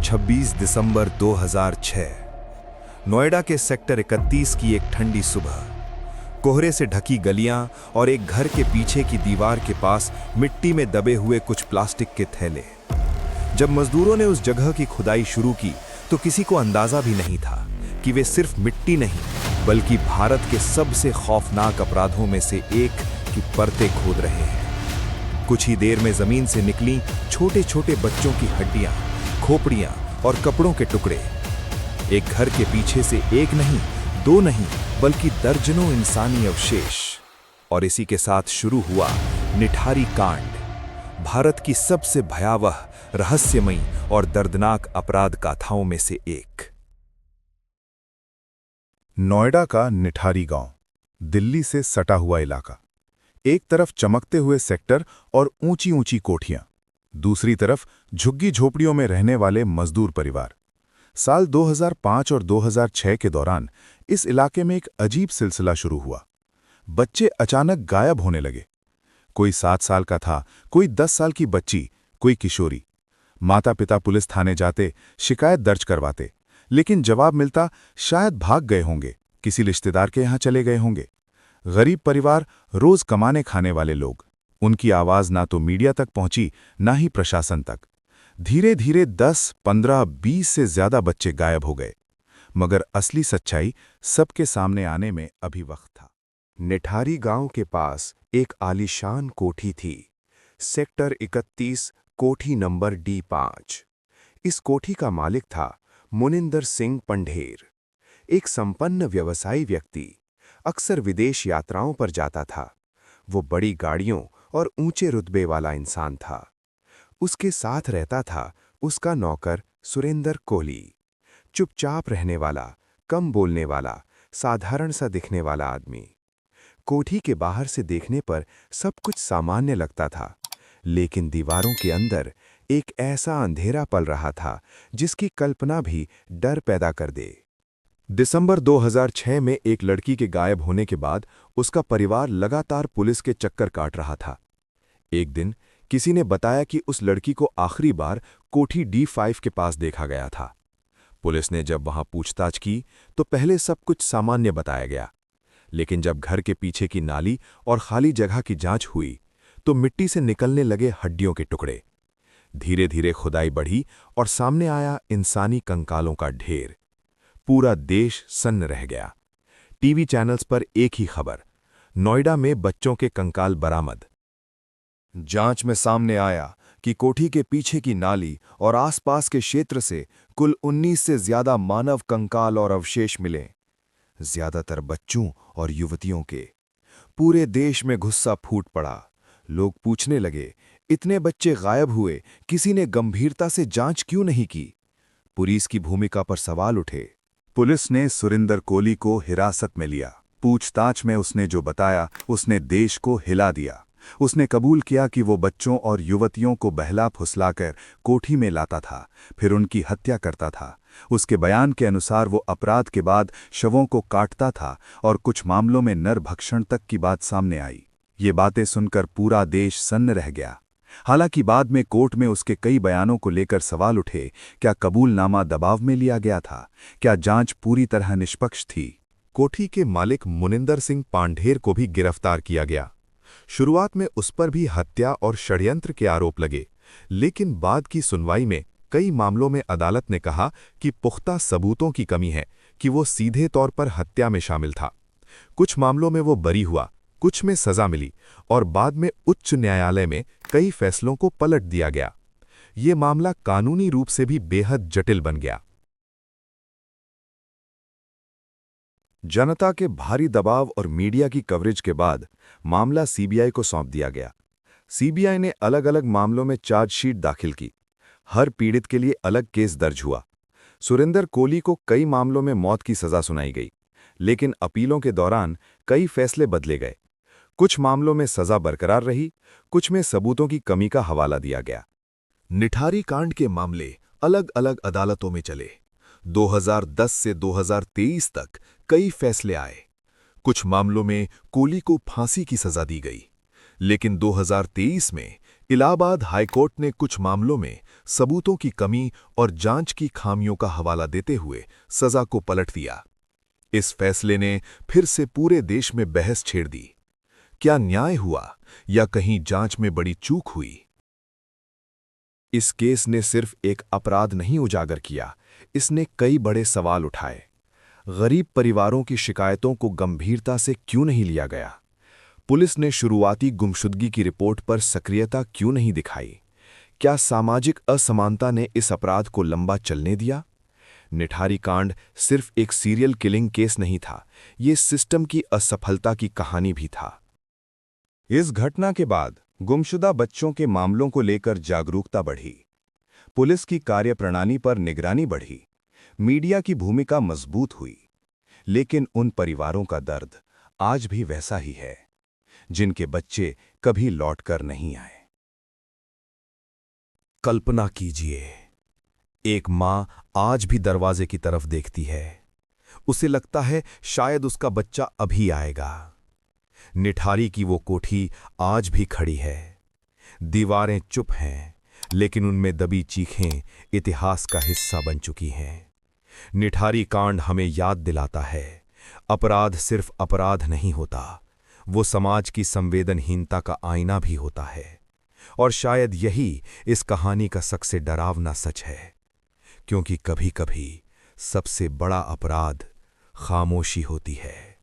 26 दिसंबर 2006 नोएडा के सेक्टर 31 की एक ठंडी सुबह। कोहरे से ढकी गलियां और एक घर के पीछे की दीवार के पास मिट्टी में दबे हुए कुछ प्लास्टिक के थैले। जब मजदूरों ने उस जगह की खुदाई शुरू की तो किसी को अंदाजा भी नहीं था कि वे सिर्फ मिट्टी नहीं बल्कि भारत के सबसे खौफनाक अपराधों में से एक की परतें खोद रहे हैं। कुछ ही देर में जमीन से निकली छोटे छोटे बच्चों की हड्डियां, खोपड़ियां और कपड़ों के टुकड़े। एक घर के पीछे से एक नहीं, दो नहीं, बल्कि दर्जनों इंसानी अवशेष। और इसी के साथ शुरू हुआ निठारी कांड, भारत की सबसे भयावह, रहस्यमयी और दर्दनाक अपराध गाथाओं में से एक। नोएडा का निठारी गांव, दिल्ली से सटा हुआ इलाका। एक तरफ चमकते हुए सेक्टर और ऊंची ऊंची कोठियां, दूसरी तरफ झुग्गी झोपड़ियों में रहने वाले मजदूर परिवार। साल 2005 और 2006 के दौरान इस इलाके में एक अजीब सिलसिला शुरू हुआ। बच्चे अचानक गायब होने लगे। कोई 7 साल का था, कोई 10 साल की बच्ची, कोई किशोरी। माता पिता पुलिस थाने जाते, शिकायत दर्ज करवाते, लेकिन जवाब मिलता शायद भाग गए होंगे, किसी रिश्तेदार के यहां चले गए होंगे। गरीब परिवार, रोज कमाने खाने वाले लोग, उनकी आवाज ना तो मीडिया तक पहुंची, ना ही प्रशासन तक। धीरे धीरे 10, 15, 20 से ज्यादा बच्चे गायब हो गए। मगर असली सच्चाई सबके सामने आने में अभी वक्त था। निठारी गांव के पास एक आलीशान कोठी थी, सेक्टर 31, कोठी नंबर D5। इस कोठी का मालिक था मुनिंदर सिंह पंढेर, एक संपन्न व्यवसायी व्यक्ति। अक्सर विदेश यात्राओं पर जाता था। वो बड़ी गाड़ियों और ऊंचे रुतबे वाला इंसान था। उसके साथ रहता था उसका नौकर सुरेंद्र कोहली, चुपचाप रहने वाला, कम बोलने वाला, साधारण सा दिखने वाला आदमी। कोठी के बाहर से देखने पर सब कुछ सामान्य लगता था, लेकिन दीवारों के अंदर एक ऐसा अंधेरा पल रहा था जिसकी कल्पना भी डर पैदा कर दे। दिसंबर 2006 में एक लड़की के गायब होने के बाद उसका परिवार लगातार पुलिस के चक्कर काट रहा था। एक दिन किसी ने बताया कि उस लड़की को आखिरी बार कोठी D5 के पास देखा गया था। पुलिस ने जब वहां पूछताछ की तो पहले सब कुछ सामान्य बताया गया, लेकिन जब घर के पीछे की नाली और खाली जगह की जांच हुई तो मिट्टी से निकलने लगे हड्डियों के टुकड़े। धीरे धीरे खुदाई बढ़ी और सामने आया इंसानी कंकालों का ढेर। पूरा देश सन्न रह गया। टीवी चैनल्स पर एक ही खबर, नोएडा में बच्चों के कंकाल बरामद। जांच में सामने आया कि कोठी के पीछे की नाली और आसपास के क्षेत्र से कुल 19 से ज्यादा मानव कंकाल और अवशेष मिले, ज्यादातर बच्चों और युवतियों के। पूरे देश में गुस्सा फूट पड़ा। लोग पूछने लगे, इतने बच्चे गायब हुए, किसी ने गंभीरता से जांच क्यों नहीं की? पुलिस की भूमिका पर सवाल उठे। पुलिस ने सुरेंद्र कोहली को हिरासत में लिया। पूछताछ में उसने जो बताया उसने देश को हिला दिया। उसने कबूल किया कि वो बच्चों और युवतियों को बहला फुसलाकर कोठी में लाता था, फिर उनकी हत्या करता था। उसके बयान के अनुसार वो अपराध के बाद शवों को काटता था और कुछ मामलों में नरभक्षण तक की बात सामने आई। ये बातें सुनकर पूरा देश सन्न रह गया। हालांकि बाद में कोर्ट में उसके कई बयानों को लेकर सवाल उठे। क्या कबूलनामा दबाव में लिया गया था? क्या जांच पूरी तरह निष्पक्ष थी? कोठी के मालिक मुनिंदर सिंह पांढेर को भी गिरफ्तार किया गया। शुरुआत में उस पर भी हत्या और षड्यंत्र के आरोप लगे, लेकिन बाद की सुनवाई में कई मामलों में अदालत ने कहा कि पुख्ता सबूतों की कमी है कि वो सीधे तौर पर हत्या में शामिल था। कुछ मामलों में वो बरी हुआ, कुछ में सजा मिली और बाद में उच्च न्यायालय में कई फैसलों को पलट दिया गया। ये मामला कानूनी रूप से भी बेहद जटिल बन गया। जनता के भारी दबाव और मीडिया की कवरेज के बाद मामला सीबीआई को सौंप दिया गया। सीबीआई ने अलग अलग मामलों में चार्जशीट दाखिल की। हर पीड़ित के लिए अलग केस दर्ज हुआ। सुरेंद्र कोहली को कई मामलों में मौत की सजा सुनाई गई, लेकिन अपीलों के दौरान कई फैसले बदले गए। कुछ मामलों में सजा बरकरार रही, कुछ में सबूतों की कमी का हवाला दिया गया। निठारी कांड के मामले अलग अलग अदालतों में चले। 2010 से 2023 तक कई फैसले आए। कुछ मामलों में कोहली को फांसी की सजा दी गई, लेकिन 2023 में इलाहाबाद हाईकोर्ट ने कुछ मामलों में सबूतों की कमी और जांच की खामियों का हवाला देते हुए सजा को पलट दिया। इस फैसले ने फिर से पूरे देश में बहस छेड़ दी। क्या न्याय हुआ या कहीं जांच में बड़ी चूक हुई? इस केस ने सिर्फ एक अपराध नहीं उजागर किया, इसने कई बड़े सवाल उठाए। गरीब परिवारों की शिकायतों को गंभीरता से क्यों नहीं लिया गया? पुलिस ने शुरुआती गुमशुदगी की रिपोर्ट पर सक्रियता क्यों नहीं दिखाई? क्या सामाजिक असमानता ने इस अपराध को लंबा चलने दिया? निठारी कांड सिर्फ एक सीरियल किलिंग केस नहीं था, ये सिस्टम की असफलता की कहानी भी था। इस घटना के बाद गुमशुदा बच्चों के मामलों को लेकर जागरूकता बढ़ी, पुलिस की कार्यप्रणाली पर निगरानी बढ़ी, मीडिया की भूमिका मजबूत हुई। लेकिन उन परिवारों का दर्द आज भी वैसा ही है, जिनके बच्चे कभी लौटकर नहीं आए। कल्पना कीजिए, एक मां आज भी दरवाजे की तरफ देखती है। उसे लगता है शायद उसका बच्चा अभी आएगा। निठारी की वो कोठी आज भी खड़ी है। दीवारें चुप हैं, लेकिन उनमें दबी चीखें इतिहास का हिस्सा बन चुकी हैं। निठारी कांड हमें याद दिलाता है, अपराध सिर्फ अपराध नहीं होता, वो समाज की संवेदनहीनता का आईना भी होता है। और शायद यही इस कहानी का सबसे डरावना सच है, क्योंकि कभी-कभी सबसे बड़ा अपराध खामोशी होती है।